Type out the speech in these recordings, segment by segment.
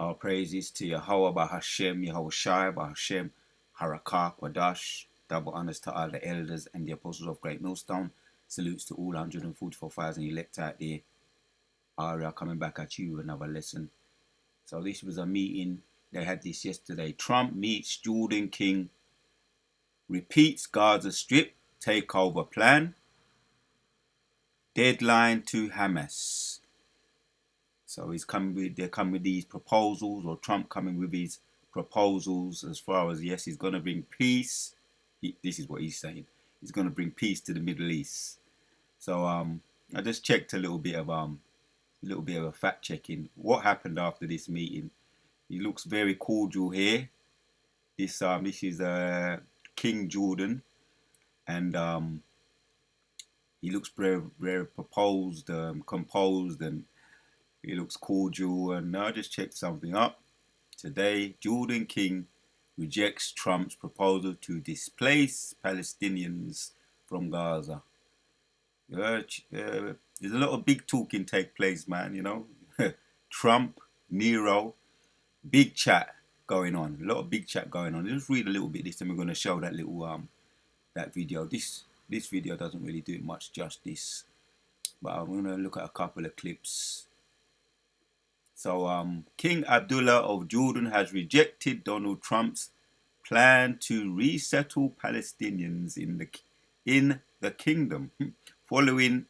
Our praises to Yahweh Bahashem, Yahweh Shai Bahashem, Harakah, Kwadash. Double honors to all the elders and the apostles of Great Millstone. Salutes to all 144,000 elect out there. Aria coming back at you with another lesson. So this was a meeting. They had this yesterday. Trump meets Jordan King. Repeats Gaza Strip takeover plan. Deadline to Hamas. So they're coming with these proposals, or Trump coming with his proposals as far as, yes, he's going to bring peace. This is what he's saying. He's going to bring peace to the Middle East. So I just checked a little bit of a fact checking. What happened after this meeting? He looks very cordial here. This is King Jordan, and he looks very, very composed, and he looks cordial. And I just checked something up today. Jordan King rejects Trump's proposal to displace Palestinians from Gaza. There's a lot of big talking take place, man. You know, Trump, Nero, big chat going on. A lot of big chat going on. Let's read a little bit this, and we're going to show that little that video. This video doesn't really do it much justice, but I'm going to look at a couple of clips. So King Abdullah of Jordan has rejected Donald Trump's plan to resettle Palestinians in the kingdom following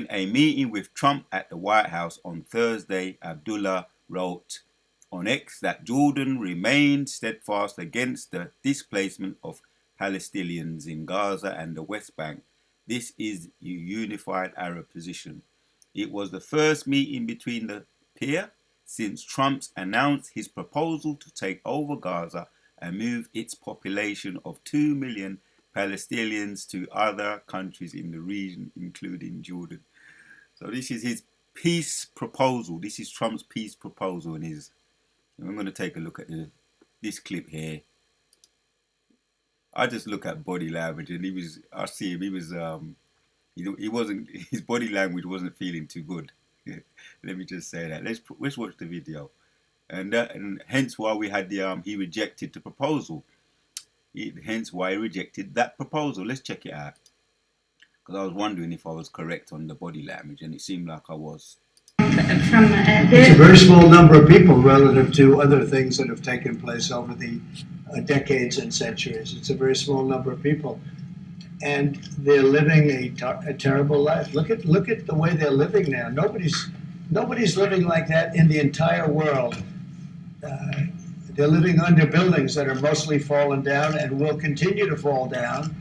a meeting with Trump at the White House on Thursday. Abdullah wrote on X that Jordan remained steadfast against the displacement of Palestinians in Gaza and the West Bank. This is a unified Arab position. It was the first meeting between the pair since Trump announced his proposal to take over Gaza and move its population of 2 million Palestinians to other countries in the region, including Jordan. So this is his peace proposal. This is Trump's peace proposal, and I'm going to take a look at this clip here. I just look at body language, and his body language wasn't feeling too good. Let me just say that. Let's watch the video, and hence why we had he rejected the proposal. Hence why he rejected that proposal. Let's check it out, because I was wondering if I was correct on the body language, and it seemed like I was. It's a very small number of people relative to other things that have taken place over the decades and centuries. It's a very small number of people, and they're living a terrible life. Look at the way they're living now. Nobody's living like that in the entire world. They're living under buildings that are mostly fallen down and will continue to fall down.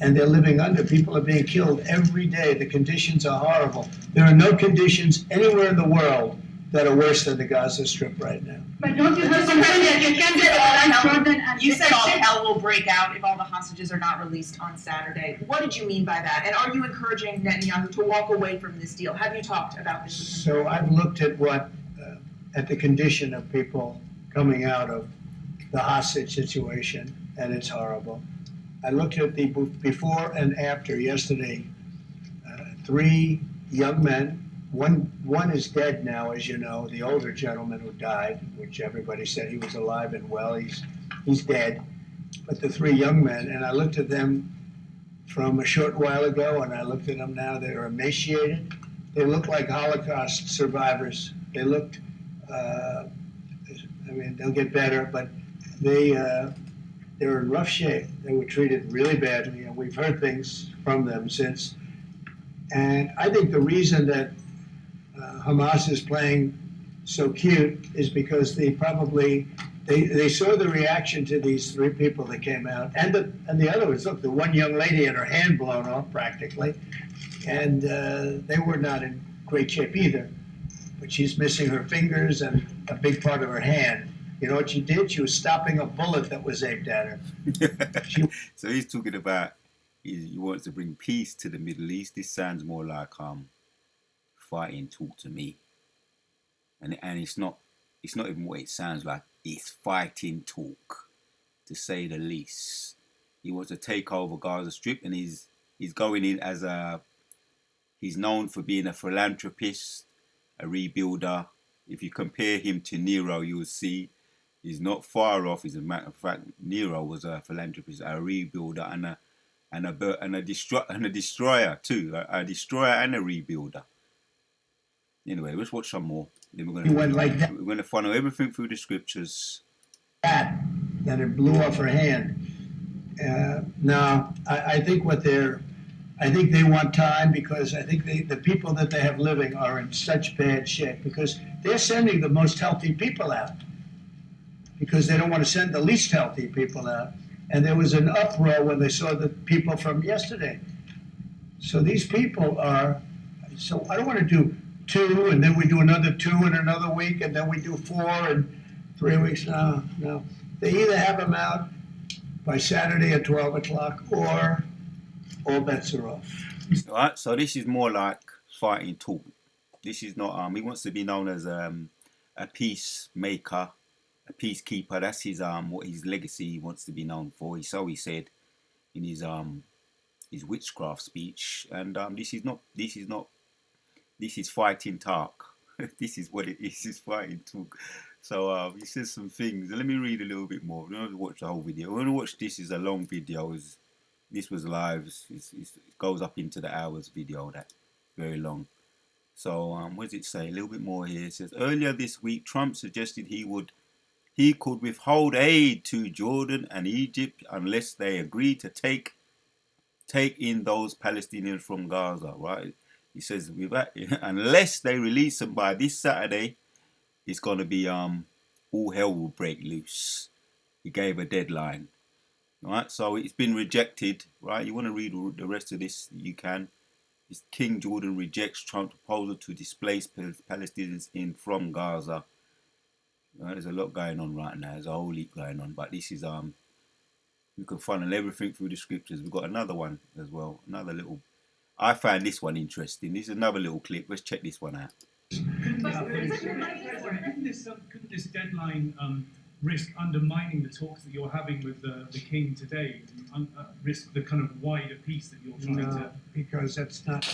And they're living under. People are being killed every day. The conditions are horrible. There are no conditions anywhere in the world that are worse than the Gaza Strip right now. But don't you have something that you said all hell will break out if all the hostages are not released on Saturday. What did you mean by that? And are you encouraging Netanyahu to walk away from this deal? Have you talked about this with him? So I've looked at at the condition of people coming out of the hostage situation, and it's horrible. I looked at the before and after yesterday. 3 young men. One is dead now, as you know, the older gentleman who died, which everybody said he was alive and well. He's dead. But the 3 young men, and I looked at them from a short while ago, and I looked at them now. They're emaciated. They look like Holocaust survivors. They looked. They'll get better, but they're in rough shape. They were treated really badly, and we've heard things from them since. And I think the reason that Hamas is playing so cute is because they saw the reaction to these 3 people that came out, and the other ones. Look, the one young lady had her hand blown off practically, and they were not in great shape either. But she's missing her fingers and a big part of her hand. You know what she did? She was stopping a bullet that was aimed at her. So he's talking about he wants to bring peace to the Middle East. This sounds more like fighting talk to me, and it's not even what it sounds like. It's fighting talk, to say the least. He wants to take over Gaza Strip, and he's going in he's known for being a philanthropist, a rebuilder, if you compare him to Nero, you will see he's not far off. As a matter of fact, Nero was a philanthropist, a rebuilder, and a destroyer too, a destroyer and a rebuilder. Anyway, let's watch some more. Then He went like that, we're going to funnel everything through the scriptures. and it blew off her hand. No, I think I think they want time because I think the people that they have living are in such bad shape because they're sending the most healthy people out because they don't want to send the least healthy people out. And there was an uproar when they saw the people from yesterday. So these people are, so I don't want to do 2 and then we do another 2 in another week and then we do 4 in 3 weeks. No. They either have them out by Saturday at 12 o'clock or all bets are off. All right, so this is more like fighting talk. This is not he wants to be known as a peacemaker, a peacekeeper. That's his what his legacy he wants to be known for. So he said in his witchcraft speech, and this is fighting talk. This is what it is. It's fighting talk. So he says some things. Let me read a little bit more. We don't have to watch the whole video. We're gonna watch this. Is a long video. This was live. It goes up into the hours video. That very long. So what does it say? A little bit more here. It says earlier this week, Trump suggested he could withhold aid to Jordan and Egypt unless they agree to take in those Palestinians from Gaza. Right? He says unless they release them by this Saturday, it's going to be all hell will break loose. He gave a deadline. Right, so it's been rejected. Right, you want to read the rest of this? You can. It's King Jordan rejects Trump's proposal to displace Palestinians from Gaza. Right, there's a lot going on right now. There's a whole heap going on, but this is you can funnel everything through the scriptures. We've got another one as well. Another little. I found this one interesting. This is another little clip. Let's check this one out. Couldn't this deadline risk undermining the talks that you're having with the king today, and risk the kind of wider peace that you're trying to? Because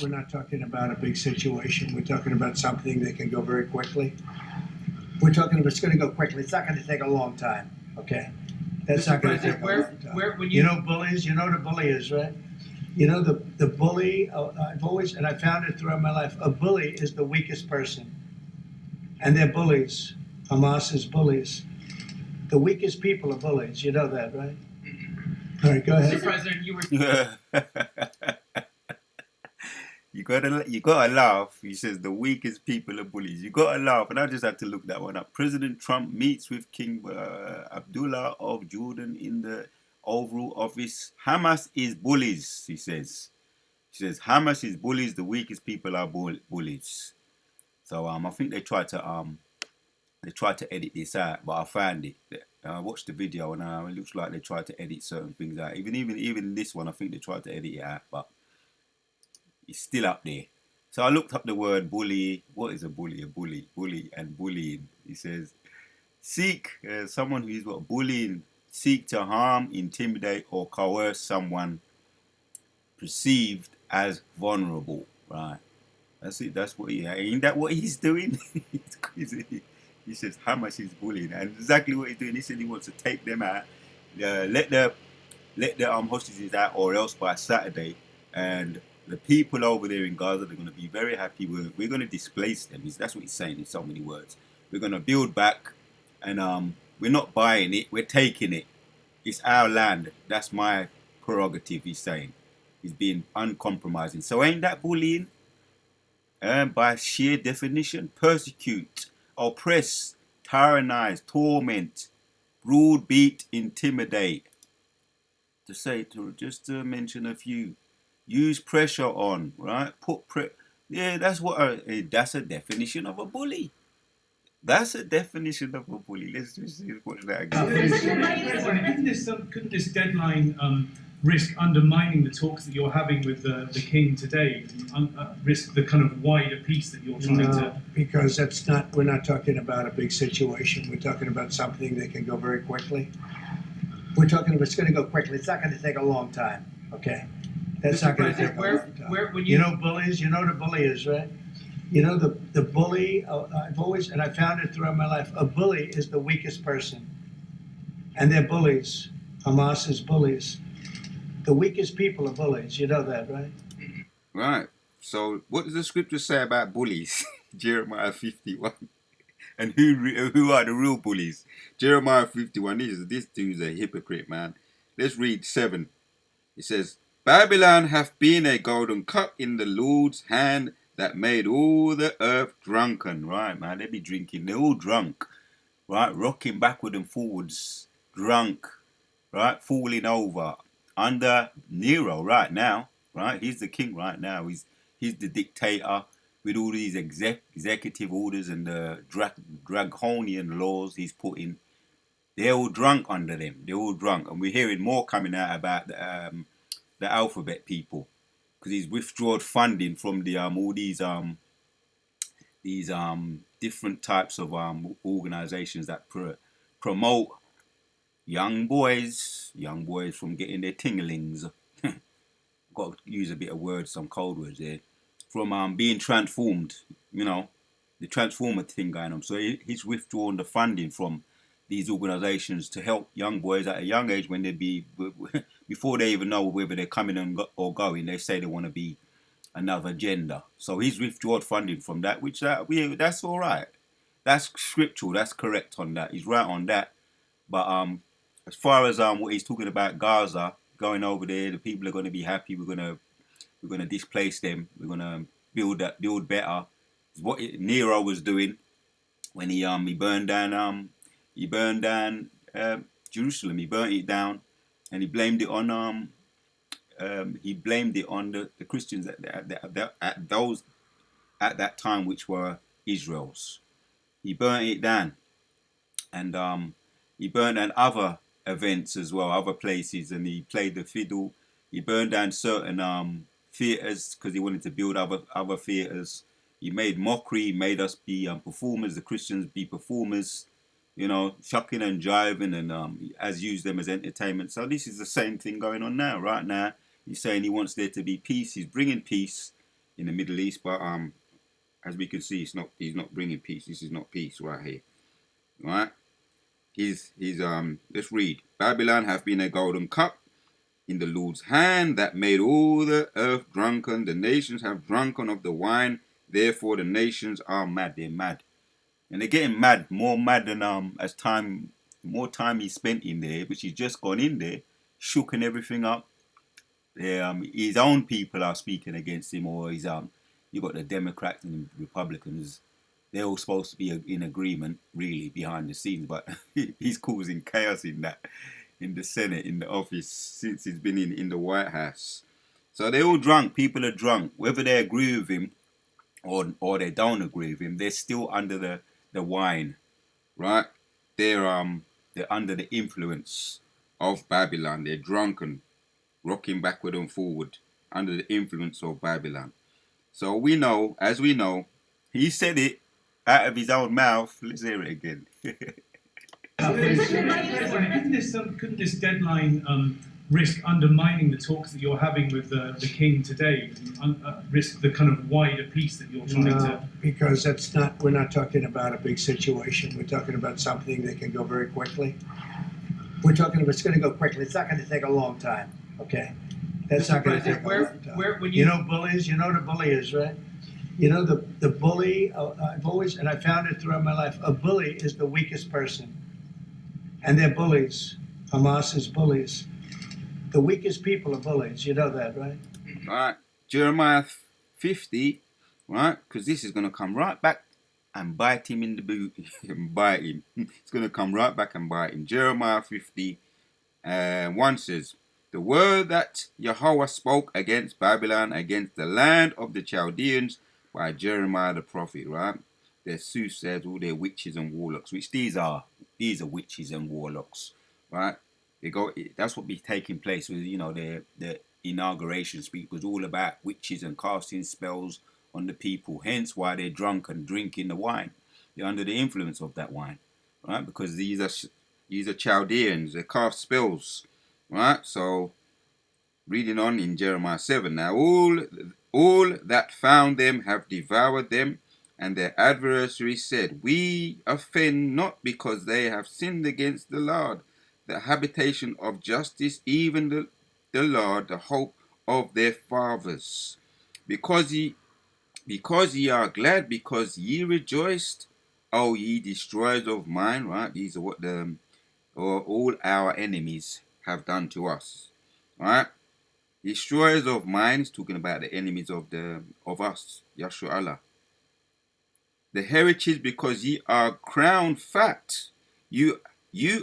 we're not talking about a big situation. We're talking about something that can go very quickly. We're talking about it's going to go quickly. It's not going to take a long time. Okay, that's not going to take a long time. You know bullies. You know what a bully is, right? You know the bully. I've always, and I found it throughout my life. A bully is the weakest person, and they're bullies. Hamas is bullies. The weakest people are bullies. You know that, right? All right, go ahead. Mr. President, you were. you gotta laugh. He says the weakest people are bullies. You gotta laugh, and I just had to look that one up. President Trump meets with King Abdullah of Jordan in the Oval Office. Hamas is bullies, he says. He says Hamas is bullies. The weakest people are bullies. So I think they tried to edit this out, but I found it. I watched the video and it looks like they tried to edit certain things out. Even this one, I think they tried to edit it out, but it's still up there. So I looked up the word bully. What is a bully? A bully and bullying. He says, someone who is bullying, seek to harm, intimidate, or coerce someone perceived as vulnerable. Right. That's it. That's what ain't that what he's doing? It's crazy. He says Hamas is bullying, and exactly what he's doing. He said he wants to take them out, let the hostages out, or else by Saturday, and the people over there in Gaza, they're going to be very happy. We're going to displace them. That's what he's saying in so many words. We're going to build back, and we're not buying it. We're taking it. It's our land. That's my prerogative. He's saying. He's being uncompromising. So ain't that bullying? By sheer definition, persecute, oppress, tyrannize, torment, browbeat, intimidate. Just to mention a few. Use pressure on, right? That's that's a definition of a bully. That's a definition of a bully. Let's just watch that again. Couldn't this deadline risk undermining the talks that you're having with the king today, and risk the kind of wider peace that you're trying to? Because we're not talking about a big situation. We're talking about something that can go very quickly. We're talking about it's going to go quickly. It's not going to take a long time. Okay, that's not going to take a long time. You know bullies. You know what a bully is, right? You know, the bully, I've always, and I found it throughout my life, a bully is the weakest person. And they're bullies. Hamas is bullies. The weakest people are bullies. You know that, right? Right. So, what does the scripture say about bullies? Jeremiah 51. And who are the real bullies? Jeremiah 51. This dude's a hypocrite, man. Let's read 7. It says, Babylon hath been a golden cup in the Lord's hand that made all the earth drunken. Right, man. They be drinking. They're all drunk. Right. Rocking backward and forwards. Drunk. Right. Falling over. Under Nero right now. Right. He's the king right now. He's the dictator with all these executive orders and the draconian laws he's put in. They're all drunk under them. They're all drunk. And we're hearing more coming out about the alphabet people because he's withdrawn funding from the all these different types of organizations that promote young boys from getting their tinglings. Got to use a bit of words, some cold words there, from being transformed. You know, the transformer thing going on. So he's withdrawn the funding from these organizations to help young boys at a young age when they be before they even know whether they're coming or going. They say they want to be another gender. So he's withdrawn funding from that, which that's all right. That's scriptural. That's correct on that. He's right on that. But as far as what he's talking about Gaza going over there, the people are going to be happy. We're gonna displace them. We're gonna build better. It's what Nero was doing when he burned down Jerusalem. He burnt it down, and he blamed it on the Christians at that time, which were Israel's. He burnt it down, and he burned down other events as well, other places, and he played the fiddle. He burned down certain theaters because he wanted to build other theaters. He made mockery. He made us be performers. The Christians be performers. You know, shucking and jiving, and has used them as entertainment. So this is the same thing going on now. Right now, he's saying he wants there to be peace. He's bringing peace in the Middle East, but as we can see, he's not bringing peace. This is not peace right here. Right? He's let's read. Babylon hath been a golden cup in the Lord's hand that made all the earth drunken. The nations have drunken of the wine. Therefore the nations are mad. They're mad. And they're getting mad, more mad than more time he spent in there, which he's just gone in there, shooking everything up. His own people are speaking against him, or you got the Democrats and Republicans. They're all supposed to be in agreement, really, behind the scenes, but he's causing chaos in the Senate, in the office, since he's been in the White House. So they're all drunk. People are drunk, whether they agree with him or they don't agree with him. They're still under the wine, right? They're under the influence of Babylon. They're drunken, rocking backward and forward under the influence of Babylon. So as we know, he said it out of his own mouth. Let's hear it again. Couldn't this deadline risk undermining the talks that you're having with the king today? Risk the kind of wider peace that you're trying to. Because we're not talking about a big situation. We're talking about something that can go very quickly. We're talking about it's going to go quickly. It's not going to take a long time. Okay, that's not going to take a long time. You know bullies. You know what a bully is, right? You know the bully. I've always, and I found it throughout my life. A bully is the weakest person, and they're bullies. Hamas is bullies. The weakest people are bullies. You know that, right? All right, Jeremiah 50, right? Because this is going to come right back and bite him in the boot. And bite him. It's going to come right back and bite him. Jeremiah 50, 1 says, the word that Yahweh spoke against Babylon, against the land of the Chaldeans, by Jeremiah the prophet, right? They're soothsayers, all their witches and warlocks, which these are witches and warlocks, right? That's what be taking place with, the inauguration speech was all about witches and casting spells on the people. Hence why they're drunk and drinking the wine. They're under the influence of that wine, right? Because these are Chaldeans. They cast spells, right? So reading on in Jeremiah 7. Now all All that found them have devoured them, and their adversaries said, We offend not because they have sinned against the Lord, the habitation of justice, even the Lord, the hope of their fathers. Because ye are glad, because ye rejoiced, O ye destroyers of mine, right? These are what or all our enemies have done to us, right? Destroyers of minds, talking about the enemies of us, Yahshua Allah. The heritage, because ye are crowned fat. You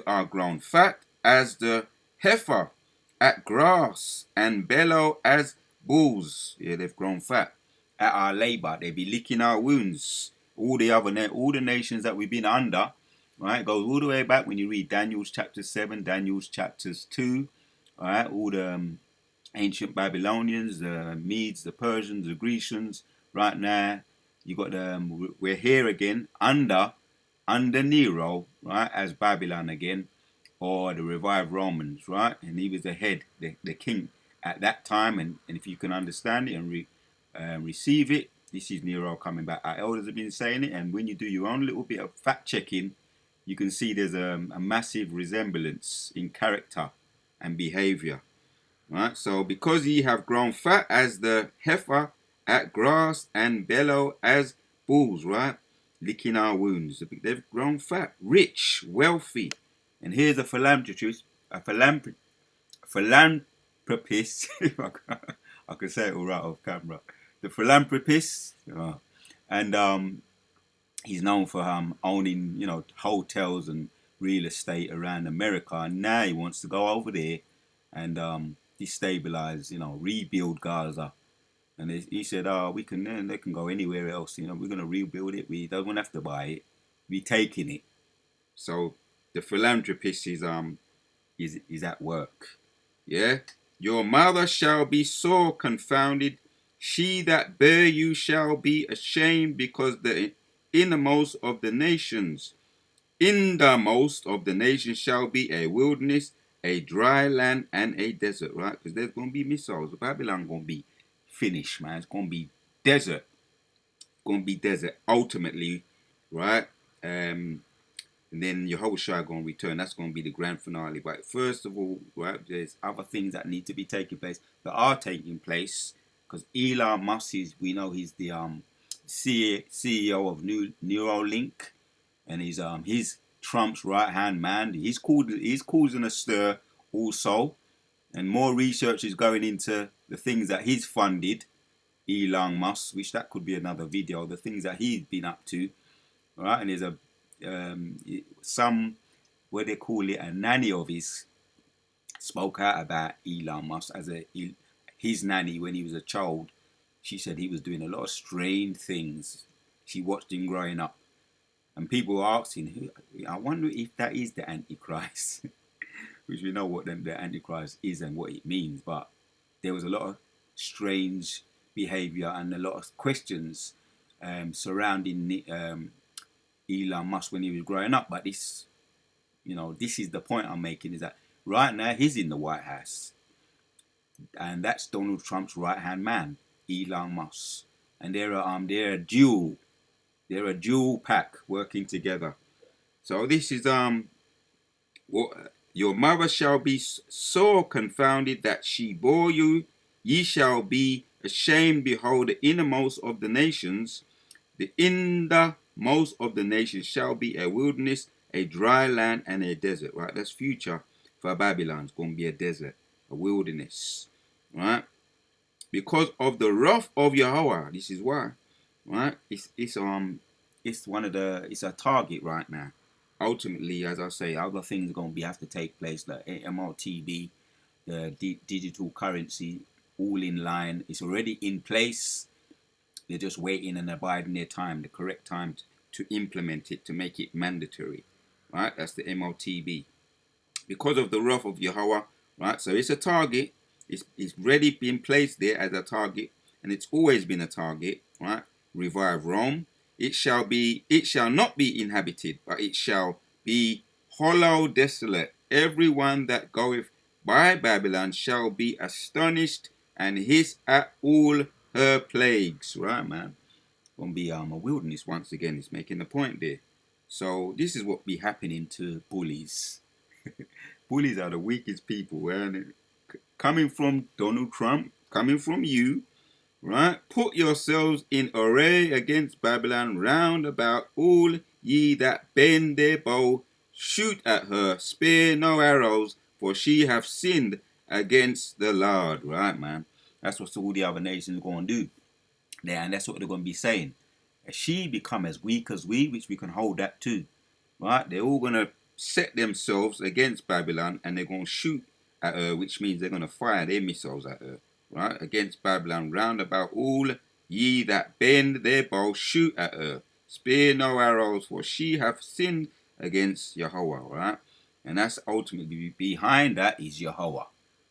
are grown fat as the heifer at grass, and bellow as bulls. Yeah, they've grown fat. At our labor, they be licking our wounds. All the nations that we've been under, right, goes all the way back when you read Daniel's chapter 7, Daniel's chapters 2, all right, all the ancient Babylonians, the Medes, the Persians, the Grecians. Right now, you got we're here again under Nero, right, as Babylon again, or the revived Romans, right, and he was the head, the king at that time, and if you can understand it and receive it, this is Nero coming back. Our elders have been saying it, and when you do your own little bit of fact checking, you can see there's a massive resemblance in character and behavior. Right, so because ye have grown fat as the heifer at grass, and bellow as bulls, right, licking our wounds. They've grown fat, rich, wealthy. And here's a philanthropist, philanthropist. I can say it all right off camera. The philanthropist, and he's known for owning, hotels and real estate around America. And now he wants to go over there and destabilize, rebuild Gaza. And he said, "Oh, they can go anywhere else. We're gonna rebuild it. We don't have to buy it. We taking it." So the philanthropist is at work. Yeah, your mother shall be sore confounded. She that bare you shall be ashamed, because the innermost of the nations, in the most of the nations shall be a wilderness, a dry land, and a desert, right? Because there's going to be missiles. Babylon going to be finished, man. It's going to be desert. Going to be desert ultimately, right? And then Yahushua going to return. That's going to be the grand finale. But first of all, right, there's other things that need to be taking place, that are taking place, because Elon Musk we know he's the CEO of Neuralink, and he's Trump's right hand man. He's causing a stir also, and more research is going into the things that he's funded, Elon Musk, which that could be another video. The things that he's been up to, all right. And there's some, what they call it, a nanny of his spoke out about Elon Musk as his nanny when he was a child. She said he was doing a lot of strange things. She watched him growing up. And people were asking, I wonder if that is the Antichrist, which we know what the Antichrist is and what it means. But there was a lot of strange behavior and a lot of questions surrounding Elon Musk when he was growing up. But this is the point I'm making, is that right now he's in the White House. And that's Donald Trump's right-hand man, Elon Musk. And they're a dual pack working together. So this is what your mother shall be sore confounded that she bore you. Ye shall be ashamed. Behold, the innermost of the nations, the innermost of the nations shall be a wilderness, a dry land, and a desert. Right, that's future for Babylon. It's going to be a desert, a wilderness. Right, because of the wrath of Yahweh. This is why. Right, it's a target right now. Ultimately, as I say, other things are going to have to take place, like MRTB, the digital currency, all in line. It's already in place. They're just waiting and abiding their time, the correct time to implement it, to make it mandatory. Right, that's the MRTB. Because of the wrath of Yahweh, right? So it's a target. It's ready being placed there as a target, and it's always been a target, right? Revive Rome. It shall not be inhabited, but it shall be hollow, desolate. Everyone that goeth by Babylon shall be astonished and hiss at all her plagues, right, man? Gonna be a wilderness once again. It's making the point there. So this is what be happening to bullies. Bullies are the weakest people, and coming from Donald Trump, coming from you, right? Put yourselves in array against Babylon round about all ye that bend their bow, shoot at her, spare no arrows, for she hath sinned against the Lord, right, man? That's what all the other nations are going to do. Yeah, and that's what they're going to be saying. As she become as weak as we, which we can hold that too, right? They're all going to set themselves against Babylon, and they're going to shoot at her, which means they're going to fire their missiles at her, right? Against Babylon, round about all ye that bend their bow, shoot at her. Spare no arrows, for she hath sinned against Jehovah, right? And that's ultimately behind that is Jehovah.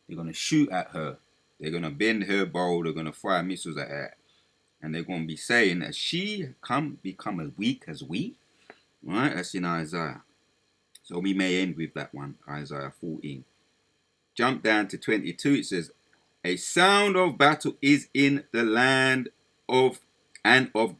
They're going to shoot at her. They're going to bend her bow. They're going to fire missiles at her. And they're going to be saying that she become as weak as we, right? That's in Isaiah. So we may end with that one, Isaiah 14. Jump down to 22. It says, a sound of battle is in the land of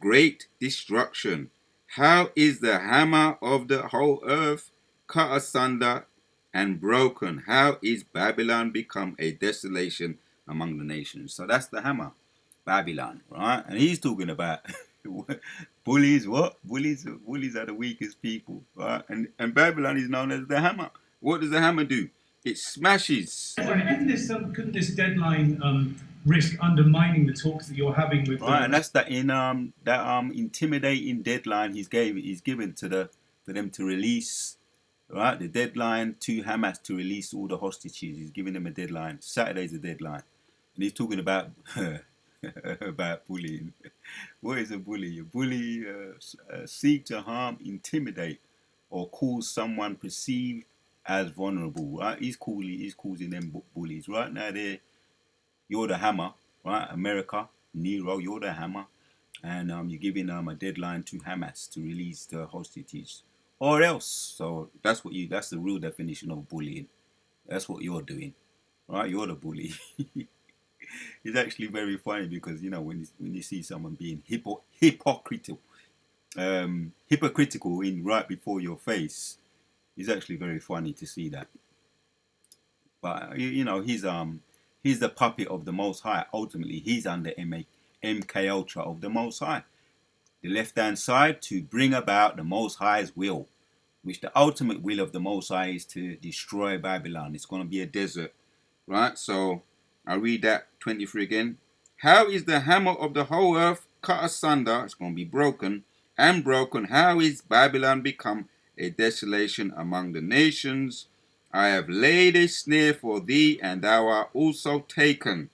great destruction. How is the hammer of the whole earth cut asunder and broken? How is Babylon become a desolation among the nations? So that's the hammer, Babylon, right? And he's talking about bullies. What bullies? Bullies are the weakest people, right? And Babylon is known as the hammer. What does the hammer do? It smashes. Couldn't this deadline risk undermining the talks that you're having with Right, and that's that in that intimidating deadline he's given to for them to release, right? The deadline to Hamas to release all the hostages. He's giving them a deadline. Saturday's the deadline, and he's talking about about bullying. What is a bully? A bully seek to harm, intimidate, or cause someone perceived as vulnerable. Right? He's causing them bullies. Right now, you're the hammer. Right? America, Nero, you're the hammer, and you're giving a deadline to Hamas to release the hostages, or else. So that's the real definition of bullying. That's what you're doing. Right? You're the bully. It's actually very funny because when you see someone being hypocritical in right before your face, it's actually very funny to see that. But he's the puppet of the Most High. Ultimately, he's under MK Ultra of the Most High, the left hand side, to bring about the Most High's will, which the ultimate will of the Most High is to destroy Babylon. It's going to be a desert, right? So I'll read that 23 again. How is the hammer of the whole earth cut asunder? It's going to be broken and broken. How is Babylon become a desolation among the nations? I have laid a snare for thee, and thou art also taken.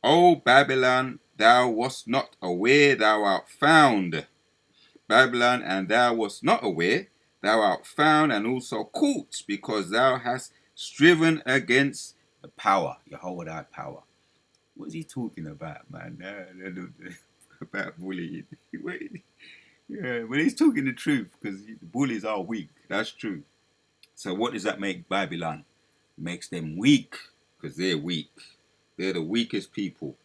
O Babylon, thou wast not aware, thou art found. Babylon, and thou wast not aware, thou art found and also caught, because thou hast striven against the power, Jehovah thy power. What's he talking about, man? About bullying. Yeah, but he's talking the truth, because the bullies are weak. That's true. So what does that make Babylon? It makes them weak, because they're weak. They're the weakest people.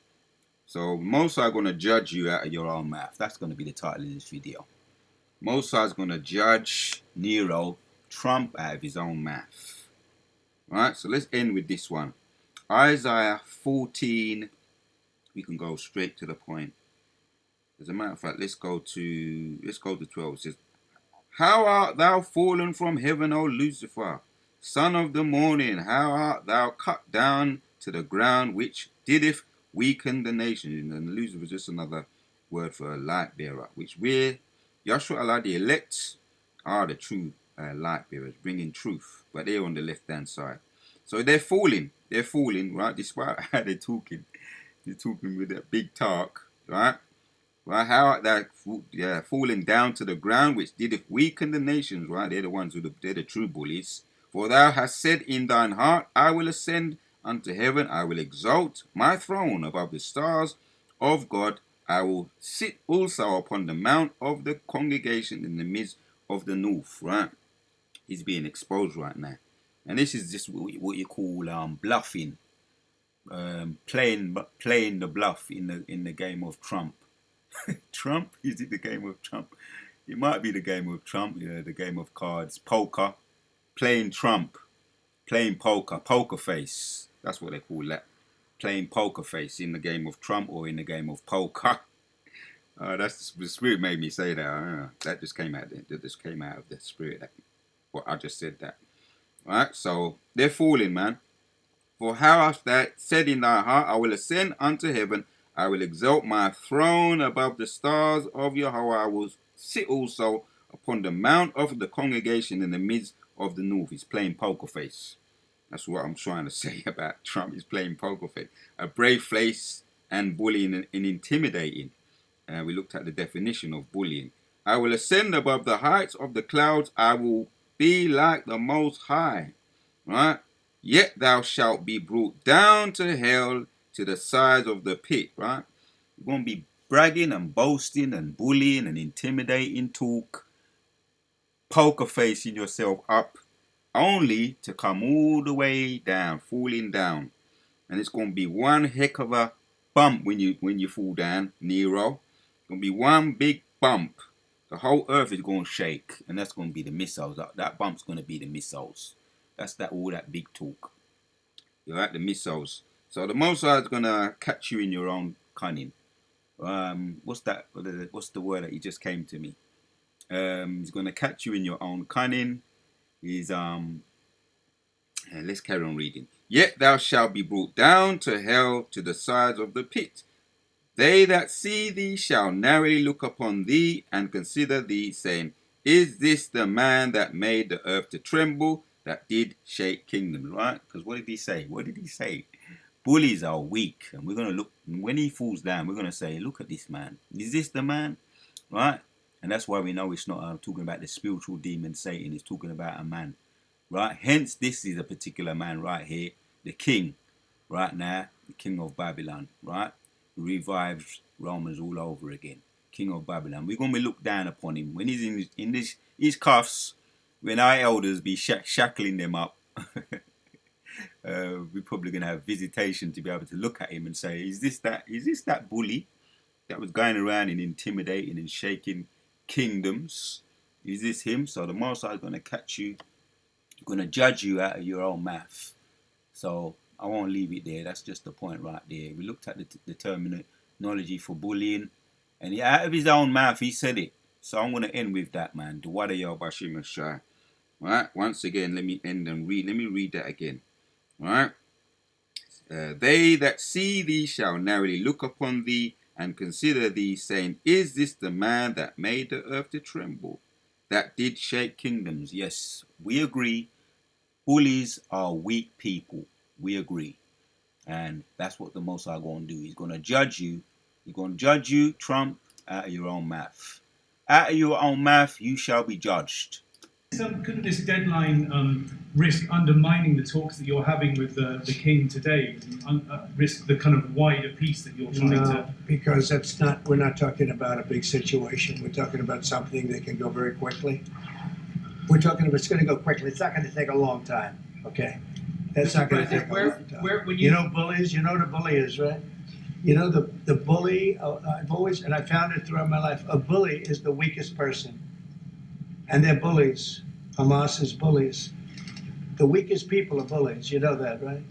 So Most are going to judge you out of your own mouth. That's going to be the title of this video. Most is going to judge Nero, Trump, out of his own mouth. Alright, so let's end with this one. Isaiah 14. We can go straight to the point. As a matter of fact, let's go to 12. It says, how art thou fallen from heaven, O Lucifer, son of the morning? How art thou cut down to the ground, which dideth weaken the nation? And Lucifer is just another word for a light bearer, which we're, Yahshua Allah, the elect, are the true light bearers, bringing truth, but they're on the left-hand side. So they're falling, right? Despite how they're talking with that big talk, right? Right, how art thou falling down to the ground, which dideth weaken the nations, right? They're the ones they're the true bullies. For thou hast said in thine heart, I will ascend unto heaven, I will exalt my throne above the stars of God. I will sit also upon the mount of the congregation in the midst of the north, right? He's being exposed right now. And this is just what you call bluffing. playing the bluff in the game of Trump. Trump? Is it the game of Trump? It might be the game of Trump. The game of cards, poker, playing Trump, playing poker, poker face. That's what they call that. Playing poker face in the game of Trump or in the game of poker. That's the spirit made me say that. That just came out. That just came out of the spirit. What I just said that. All right. So they're falling, man. For how hast thou said in thy heart, I will ascend unto heaven, I will exalt my throne above the stars of Yahweh, I will sit also upon the mount of the congregation in the midst of the north. He's playing poker face. That's what I'm trying to say about Trump. He's playing poker face. A brave face and bullying and intimidating. We looked at the definition of bullying. I will ascend above the heights of the clouds. I will be like the Most High. Right? Yet thou shalt be brought down to hell, to the sides of the pit, right? You're going to be bragging and boasting and bullying and intimidating talk, poker facing yourself up, only to come all the way down, falling down. And it's going to be one heck of a bump when you fall down, Nero. It's going to be one big bump. The whole earth is going to shake, and that's going to be the missiles. That bump's going to be the missiles. That's all that big talk. You're at the missiles. So the Most High is going to catch you in your own cunning. What's that? What's the word that he just came to me? He's going to catch you in your own cunning. He's let's carry on reading. Yet thou shalt be brought down to hell, to the sides of the pit. They that see thee shall narrowly look upon thee and consider thee, saying, Is this the man that made the earth to tremble, that did shake kingdoms? Right? Because what did he say? What did he say? Bullies are weak, and we're going to look, when he falls down, we're going to say, look at this man. Is this the man? Right? And that's why we know it's not talking about the spiritual demon Satan. It's talking about a man. Right? Hence, this is a particular man right here, the king, right now, the king of Babylon, right? Revives Romans all over again. King of Babylon. We're going to look down upon him. When he's in his cuffs, when our elders be shackling them up, we're probably going to have visitation to be able to look at him and say, is this that bully that was going around and intimidating and shaking kingdoms? Is this him? So the Most High is going to catch you, going to judge you out of your own mouth. So I won't leave it there. That's just the point right there. We looked at the terminology for bullying, and out of his own mouth he said it. So I'm going to end with that, man. Duwadayo Bashim Shai. Right? Once again, let me end and read. Let me read that again. Right? They that see thee shall narrowly look upon thee and consider thee, saying, Is this the man that made the earth to tremble, that did shake kingdoms? Yes, we agree. Bullies are weak people. We agree. And that's what the Most High going to do. He's going to judge you. He's going to judge you, Trump, out of your own mouth. Out of your own mouth, you shall be judged. Couldn't this deadline risk undermining the talks that you're having with the king today? Risk the kind of wider peace that you're trying to... Because we're not talking about a big situation. We're talking about something that can go very quickly. We're talking about it's going to go quickly. It's not going to take a long time, okay? That's not going to take a long time. You know bullies? You know what a bully is, right? You know the bully, I've always, and I found it throughout my life, a bully is the weakest person. And they're bullies. Hamas is bullies. The weakest people are bullies. You know that, right?